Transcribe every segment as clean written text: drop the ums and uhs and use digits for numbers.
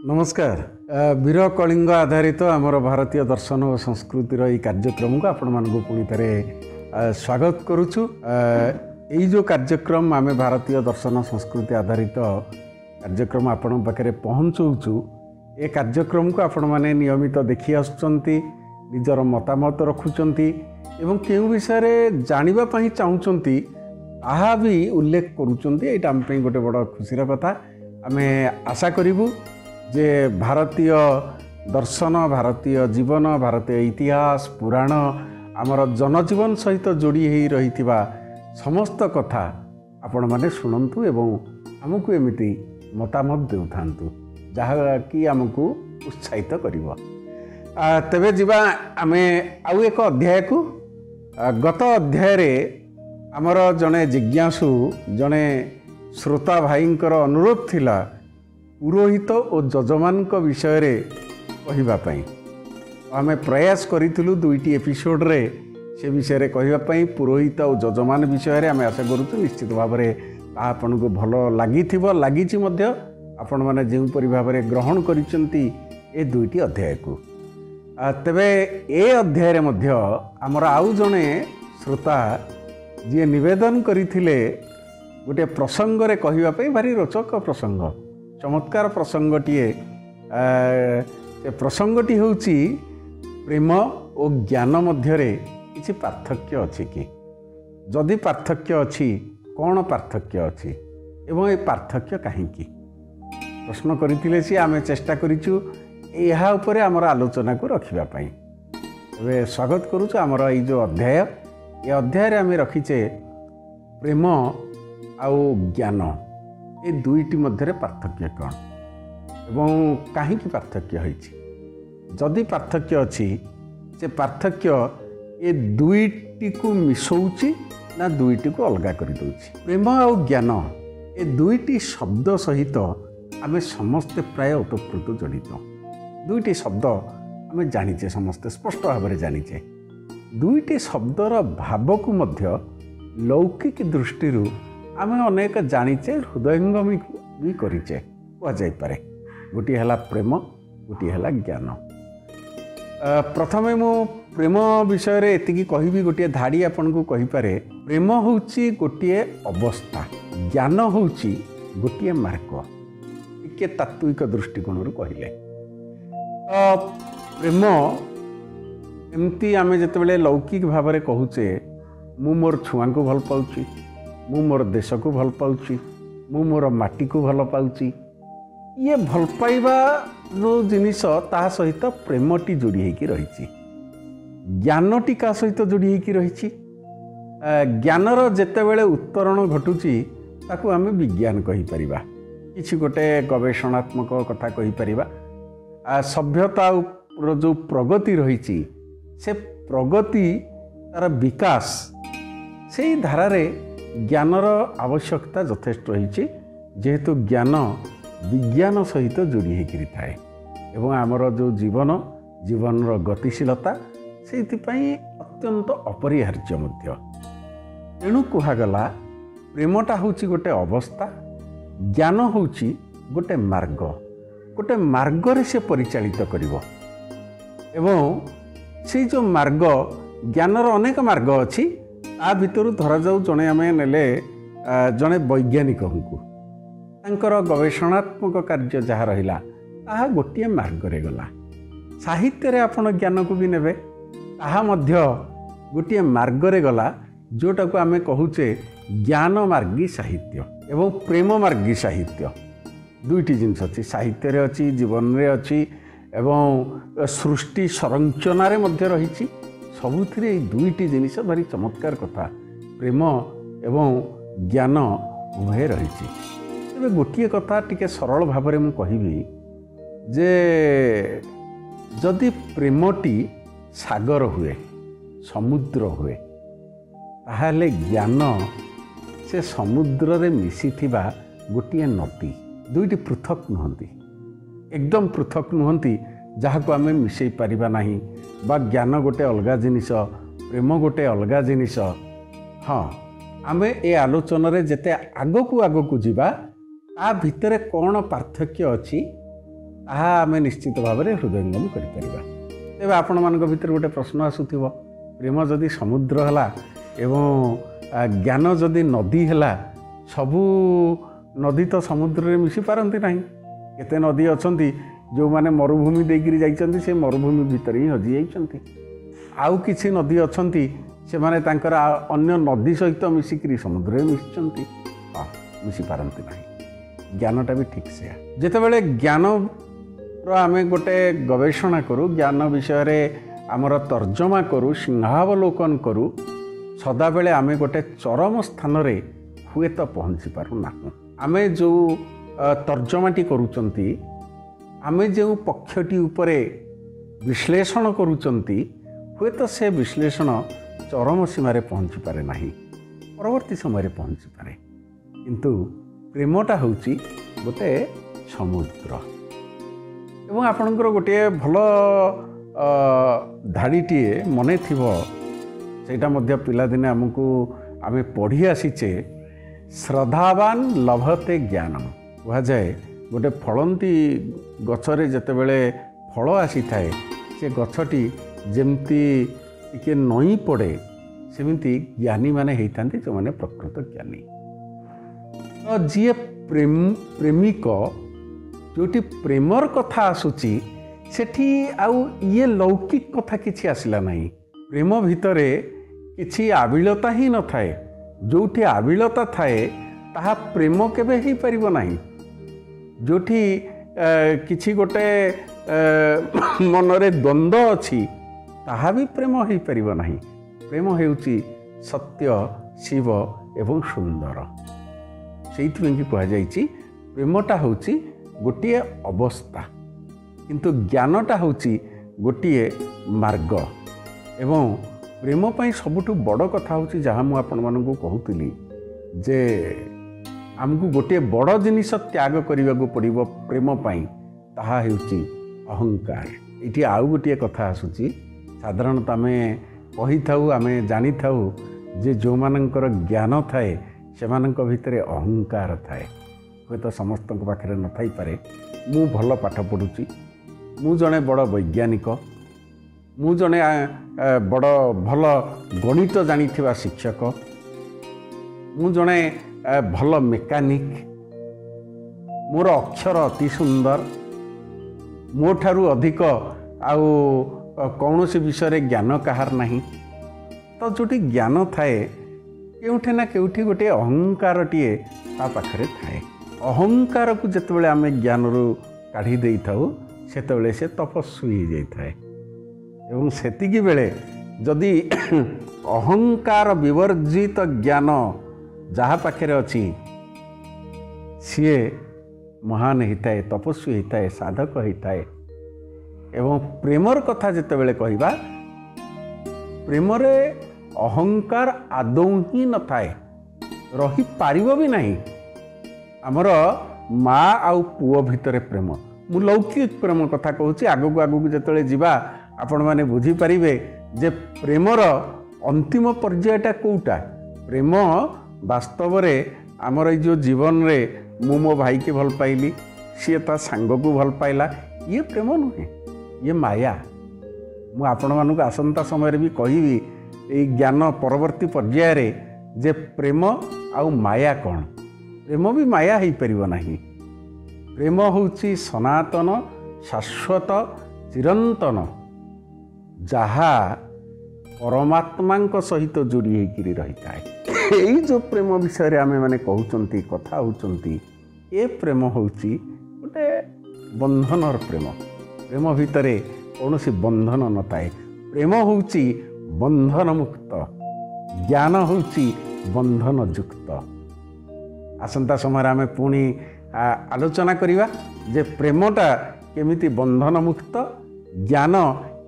नमस्कार। वीर कलिंग आधारित आमर भारतीय दर्शन और संस्कृतिर ये कार्यक्रम को आपण मानक पुणी थे स्वागत करुचु। यही जो कार्यक्रम आम भारतीय दर्शन संस्कृति आधारित कार्यक्रम आपण पाखे पहुँचौचु ये कार्यक्रम को आपण मैंने नियमित देखी आसुचंती, निजर मतामत रखुचंती एवं केउ विषय जानिबा चाहूचंती आहा भी उल्लेख करुचंती। एटा हम पे गोटे बड़ खुशीर कथा। आमे आशा करिबु जे भारतीय दर्शन, भारतीय जीवन, भारतीय इतिहास, पुराण आमर जनजीवन सहित जोड़ी हो रही समस्त कथा आपण माने शुणु एवं आमको एमती मतामत देउ थांतु जहा कि आमको उत्साहित करिवो। तेबे जिबा आमे आउ एक अध्याय को। गत अध्याय रे आमर जने जिज्ञासु जने श्रोता भाईंकर अनुरोध थिला पुरोहित और जजमान विषय रे कहिबा पई। आमे प्रयास करिथिलु दुईटी एपिसोड रे से विषय रे कहिबा पई पुरोहित और जजमान विषय रे आमे आशा करूछु निश्चित भाव रे आपन को भलो लागिथिबो, लागिछि मध्ये आपण माने जेउ परि भाव रे ग्रहण करिसंती ए दुईटी अध्याय को। तबे ए अध्याय रे मध्ये हमर आउ जने श्रोता जे निवेदन करिथिले गोटे प्रसंग रे कहिबा पई भारी रोचक प्रसंग, चमत्कार प्रसंगटीए। प्रसंगटी होउची प्रेम और ज्ञान मध्यरे किछि पार्थक्य अछि कि, जदि पार्थक्य अछि कौन पार्थक्य अछि एवं ए पार्थक्य काहेकि प्रश्न करिथिले सी आमे चेष्टा करिछु एहा उपरे हमर आलोचना को रखिबा पई। एबे स्वागत करूछु हमर ई जो अध्याय, ए अध्याय रे आमे रखिचे प्रेम आउ ज्ञान ए दुईटी मध्य पार्थक्य कौन एवं कहीं पार्थक्य होइछि। जदि पार्थक्य अछि से पार्थक्य ए दुईटी को मिसौछि ना दुईटी को अलगा कर दउछि। प्रेम आउ ज्ञान ए दुईटी शब्द सहित आमे समस्ते प्राय ओतप्रोत जड़ित। दुईटी शब्द आमे जानिचे, समस्ते स्पष्ट भाव में जानिचे। दुईटी शब्दर भाव को मध्य लौकिक दृष्टि आमे अनेक जानिचे, हृदयंगमी भी करिचे कह जाय पारे। गोटी हला प्रेम, गोटी हला ज्ञान। प्रथमे मु प्रेम विषय रे एतिकी कहिबी, गोटे धाड़ी आपन को कहि पारे। प्रेम होउची गोटे अवस्था, ज्ञान होउची गोटे मार्ग। के तात्विक दृष्टिकोण रु कहिले प्रेम एमती आमे जतबेले लौकिक भाव में कहूचे मु मोर छुआ को भल पाउची, मु मोर देश को भल पाउची, मु मोर माटी को भल पाउची, ये भल पाइबा जो जिनिस ता सहित प्रेमटी जोड़ी होइकी रहिछि। ज्ञानटी का सहित जोड़ी होइकी रहिछि। ज्ञानर जेतेबेले उत्तरण घटुची ताकू आमे विज्ञान कहि परिबा, किछि गोटे गवेषणात्मक कथा कहि परिबा। सभ्यता जो प्रगति रहिछि से प्रगति तार विकास से धारा रे ज्ञानर आवश्यकता यथेष्ट रही, जेहेतु ज्ञान विज्ञान सहित जोड़ी होकर थाए एवं आमर जो जीवन गतिशीलता से अत्यंत अपरिहार्य मध्य। तेणु कहगला प्रेमटा होची गोटे अवस्था, ज्ञान होची गोटे मार्ग। गोटे मार्ग रे से परिचालित करिवो एवं से जो मार्ग, ज्ञानर अनेक मार्ग अछि। आ भितर धरा जाऊ जने आमे नेले जने वैज्ञानिक को तांकर गवेषणात्मक कार्य जहाँ रहिला ताहा गोटे मार्ग रे गला। साहित्य रे आपण ज्ञान को भी नेबे, ताहा मध्य गोटे मार्ग रे गला, जोटा को आमे कहूचे ज्ञान मार्गी साहित्य एवं प्रेम मार्गी साहित्य। दुईटी जिनिस अछि, साहित्य रे अछि, जीवन रे अछि एवं सृष्टि संरचना रे मध्य रहिछि। सबुथिरे दुईटी जिनिस भारी चमत्कार कथा, प्रेम एवं ज्ञान उभय रहिछि। तेबे गोटिए कथा टिके सरल भाव में मु कहिबी जे जदि प्रेमटी सागर हुए, समुद्र हुए, ताहाले ज्ञान से समुद्र रे मिसिथिबा गोटिए नदी। दुईटी पृथक नुहंती, एकदम पृथक नुहंती, जहाँ को आमे मिसई पारिबा नाही। बा ज्ञान गोटे अलगा जिनिस, प्रेम गोटे अलगा जिनिस। हाँ, आमे ए आलोचना रे जेते आगो को जीवा ता भितरे कौन पार्थक्य अछि ତାହା ଆମେ ନିଶ୍ଚିତ ଭାବରେ ହୃଦୟଙ୍ଗମ କରିପାରିବା। ତେବେ ଆପଣମାନଙ୍କ ଭିତରେ ଗୋଟେ ପ୍ରଶ୍ନ ଆସୁଥିବ, ପ୍ରେମ ଯଦି ସମୁଦ୍ର ହେଲା ଏବଂ ଜ୍ଞାନ ଯଦି ନଦୀ ହେଲା, ସବୁ ନଦୀ ତ ସମୁଦ୍ରରେ ମିଶି ପାରନ୍ତି ନାହିଁ। କେତେ ନଦୀ ଅଛନ୍ତି ଯେଉଁମାନେ ମରୁଭୂମି ଦେଇକରି ଯାଇଛନ୍ତି, ସେ ମରୁଭୂମି ଭିତରେ ହିଁ ହଜିଯାଇଛନ୍ତି। ଆଉ କିଛି ନଦୀ ଅଛନ୍ତି ସେମାନେ ତାଙ୍କର ଅନ୍ୟ ନଦୀ ସହିତ ମିଶିକିରି ସମୁଦ୍ରରେ ମିଶିଛନ୍ତି, ମିଶିପାରନ୍ତି ନାହିଁ। ଜ୍ଞାନଟା ବି ଠିକ୍ ସେୟା। ଯେତେବେଳେ ଜ୍ଞାନର ଆମେ ଗୋଟେ ଗବେଷଣା କରୁ, ଜ୍ଞାନ ବିଷୟରେ ଆମର ତର୍ଜମା କରୁ, ସିଂହାବଲୋକନ କରୁ, ସଦାବେଳେ ଆମେ ଗୋଟେ ଚରମ ସ୍ଥାନରେ ହୁଏତ ପହଞ୍ଚି ପାରୁନାହୁଁ। ଆମେ ଯେଉଁ ତର୍ଜମାଟି କରୁଛନ୍ତି, ଆମେ ଯେଉଁ ପକ୍ଷଟି ଉପରେ ବିଶ୍ଳେଷଣ କରୁଛନ୍ତି, ହୁଏତ ସେ ବିଶ୍ଳେଷଣ ଚରମ ସୀମାରେ ପହଞ୍ଚିପାରେ ନାହିଁ, ପରବର୍ତ୍ତୀ ସମୟରେ ପହଞ୍ଚିପାରେ। କିନ୍ତୁ ପ୍ରେମଟା ହେଉଛି ଗୋଟେ ସମୁଦ୍ର। ଏବଂ ଆପଣଙ୍କର ଗୋଟିଏ ଭଲ ଧାଡ଼ିଟିଏ ମନେ ଥିବ, ସେଇଟା ମଧ୍ୟ ପିଲାଦିନେ ଆମେ ପଢ଼ି ଆସିଛେ, ଶ୍ରଦ୍ଧାବାନ ଲଭତେ ଜ୍ଞାନମ୍। କୁହାଯାଏ ଗୋଟେ ଫଳନ୍ତି ଗଛରେ ଯେତେବେଳେ ଫଳ ଆସିଥାଏ, ସେ ଗଛଟି ଯେମିତି ଟିକେ ନଇଁ ପଡ଼େ, ସେମିତି ଜ୍ଞାନୀମାନେ ହେଇଥାନ୍ତି ଯେଉଁମାନେ ପ୍ରକୃତ ଜ୍ଞାନୀ। ତ ଯିଏ ପ୍ରେମିକ, ଯେଉଁଠି ପ୍ରେମର କଥା ଆସୁଛି, ସେଠି ଆଉ ଇଏ ଲୌକିକ କଥା କିଛି ଆସିଲା ନାହିଁ। ପ୍ରେମ ଭିତରେ କିଛି ଆବିଳତା ହିଁ ନଥାଏ। ଯେଉଁଠି ଆବିଳତା ଥାଏ ତାହା ପ୍ରେମ କେବେ ହେଇପାରିବ ନାହିଁ। ଯେଉଁଠି କିଛି ଗୋଟେ ମନରେ ଦ୍ୱନ୍ଦ୍ୱ ଅଛି, ତାହା ବି ପ୍ରେମ ହେଇପାରିବ ନାହିଁ। ପ୍ରେମ ହେଉଛି ସତ୍ୟ, ଶିବ ଏବଂ ସୁନ୍ଦର। ସେଇଥିପାଇଁକି କୁହାଯାଇଛି ପ୍ରେମଟା ହେଉଛି ଗୋଟିଏ ଅବସ୍ଥା, କିନ୍ତୁ ଜ୍ଞାନଟା ହେଉଛି ଗୋଟିଏ ମାର୍ଗ। ଏବଂ ପ୍ରେମ ପାଇଁ ସବୁଠୁ ବଡ଼ କଥା ହେଉଛି, ଯାହା ମୁଁ ଆପଣମାନଙ୍କୁ କହୁଥିଲି, ଯେ ଆମକୁ ଗୋଟିଏ ବଡ଼ ଜିନିଷ ତ୍ୟାଗ କରିବାକୁ ପଡ଼ିବ ପ୍ରେମ ପାଇଁ, ତାହା ହେଉଛି ଅହଙ୍କାର। ଏଇଠି ଆଉ ଗୋଟିଏ କଥା ଆସୁଛି, ସାଧାରଣତଃ ଆମେ କହିଥାଉ, ଆମେ ଜାଣିଥାଉ ଯେ ଯେଉଁମାନଙ୍କର ଜ୍ଞାନ ଥାଏ ସେମାନଙ୍କ ଭିତରେ ଅହଙ୍କାର ଥାଏ। ହୁଏତ ସମସ୍ତଙ୍କ ପାଖରେ ନଥାଇପାରେ। ମୁଁ ଭଲ ପାଠ ପଢ଼ୁଛି, ମୁଁ ଜଣେ ବଡ଼ ବୈଜ୍ଞାନିକ, ମୁଁ ଜଣେ ବଡ଼ ଭଲ ଗଣିତ ଜାଣିଥିବା ଶିକ୍ଷକ, ମୁଁ ଜଣେ ଭଲ ମେକାନିକ୍, ମୋର ଅକ୍ଷର ଅତି ସୁନ୍ଦର, ମୋ ଠାରୁ ଅଧିକ ଆଉ କୌଣସି ବିଷୟରେ ଜ୍ଞାନ କାହାର ନାହିଁ। ତ ଯେଉଁଠି ଜ୍ଞାନ ଥାଏ, କେଉଁଠି ନା କେଉଁଠି ଗୋଟିଏ ଅହଙ୍କାରଟିଏ ତା ପାଖରେ ଥାଏ। ଅହଙ୍କାରକୁ ଯେତେବେଳେ ଆମେ ଜ୍ଞାନରୁ କାଢ଼ି ଦେଇଥାଉ, ସେତେବେଳେ ସେ ତପସ୍ୱୀ ହେଇଯାଇଥାଏ। ଏବଂ ସେତିକି ବେଳେ ଯଦି ଅହଙ୍କାର ବିବର୍ଜିତ ଜ୍ଞାନ ଯାହା ପାଖରେ ଅଛି, ସିଏ ମହାନ ହେଇଥାଏ, ତପସ୍ୱୀ ହେଇଥାଏ, ସାଧକ ହେଇଥାଏ। ଏବଂ ପ୍ରେମର କଥା ଯେତେବେଳେ କହିବା, ପ୍ରେମରେ ଅହଙ୍କାର ଆଦୌ ହିଁ ନଥାଏ, ରହିପାରିବ ବି ନାହିଁ। ଆମର ମା ଆଉ ପୁଅ ଭିତରେ ପ୍ରେମ, ମୁଁ ଲୌକିକ ପ୍ରେମ କଥା କହୁଛି। ଆଗକୁ ଆଗକୁ ଯେତେବେଳେ ଯିବା, ଆପଣମାନେ ବୁଝିପାରିବେ ଯେ ପ୍ରେମର ଅନ୍ତିମ ପର୍ଯ୍ୟାୟଟା କେଉଁଟା। ପ୍ରେମ ବାସ୍ତବରେ ଆମର ଏଇ ଯେଉଁ ଜୀବନରେ ମୁଁ ମୋ ଭାଇକି ଭଲ ପାଇଲି, ସିଏ ତା ସାଙ୍ଗକୁ ଭଲ ପାଇଲା, ଇଏ ପ୍ରେମ ନୁହେଁ, ଇଏ ମାୟା। ମୁଁ ଆପଣମାନଙ୍କୁ ଆସନ୍ତା ସମୟରେ ବି କହିବି ଏଇ ଜ୍ଞାନ ପରବର୍ତ୍ତୀ ପର୍ଯ୍ୟାୟରେ ଯେ ପ୍ରେମ ଆଉ ମାୟା କ'ଣ। ପ୍ରେମ ବି ମାୟା ହେଇପାରିବ ନାହିଁ। ପ୍ରେମ ହେଉଛି ସନାତନ, ଶାଶ୍ୱତ, ଚିରନ୍ତନ, ଯାହା ପରମାତ୍ମାଙ୍କ ସହିତ ଯୋଡ଼ି ହେଇକିରି ରହିଥାଏ। ଏଇ ଯେଉଁ ପ୍ରେମ ବିଷୟରେ ଆମେମାନେ କହୁଛନ୍ତି, କଥା ହେଉଛନ୍ତି, ଏ ପ୍ରେମ ହେଉଛି ଗୋଟେ ବନ୍ଧନର ପ୍ରେମ। ପ୍ରେମ ଭିତରେ କୌଣସି ବନ୍ଧନ ନଥାଏ। ପ୍ରେମ ହେଉଛି ବନ୍ଧନ ମୁକ୍ତ, ଜ୍ଞାନ ହେଉଛି ବନ୍ଧନ ଯୁକ୍ତ। ଆସନ୍ତା ସମୟରେ ଆମେ ପୁଣି ଆଲୋଚନା କରିବା ଯେ ପ୍ରେମଟା କେମିତି ବନ୍ଧନ ମୁକ୍ତ, ଜ୍ଞାନ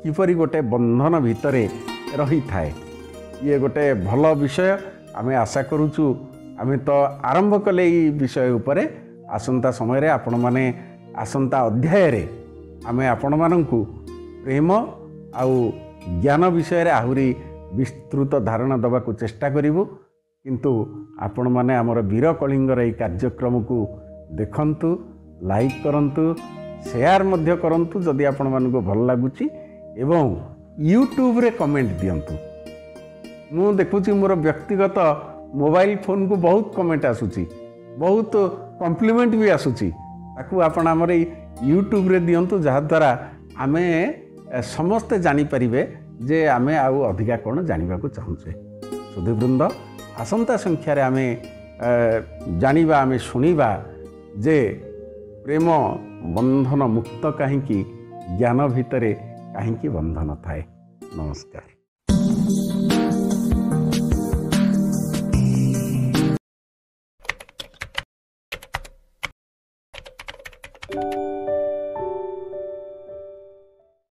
କିପରି ଗୋଟେ ବନ୍ଧନ ଭିତରେ ରହିଥାଏ। ଇଏ ଗୋଟେ ଭଲ ବିଷୟ। ଆମେ ଆଶା କରୁଛୁ, ଆମେ ତ ଆରମ୍ଭ କଲେ ଏଇ ବିଷୟ ଉପରେ। ଆସନ୍ତା ସମୟରେ ଆପଣମାନେ, ଆସନ୍ତା ଅଧ୍ୟାୟରେ ଆମେ ଆପଣମାନଙ୍କୁ ପ୍ରେମ ଆଉ ଜ୍ଞାନ ବିଷୟରେ ଆହୁରି ବିସ୍ତୃତ ଧାରଣା ଦେବାକୁ ଚେଷ୍ଟା କରିବୁ। କିନ୍ତୁ ଆପଣମାନେ ଆମର ବୀର କଳିଙ୍ଗର ଏହି କାର୍ଯ୍ୟକ୍ରମକୁ ଦେଖନ୍ତୁ, ଲାଇକ୍ କରନ୍ତୁ, शेयर मध्य करंतु जदि आपण मानको भल लागुची एवं यूट्यूब रे कमेंट दियंतु। मु देखुची मोर व्यक्तिगत मोबाइल फोन को बहुत कमेंट आसुची, बहुत कॉम्प्लीमेंट भी आसुची, ताकू आपण हमर यूट्यूब रे दियंतु, जहा द्वारा आमे समस्ते जानी परिबे जे आमे आउ अधिका कोन जानिबा को चाहुचे। सुधीवृंद आसंता संख्यारे आमे जानिबा, आमे सुनिबा जे प्रेम बंधन मुक्त कहीं, ज्ञान भितरे कहीं बंधन थाए। नमस्कार।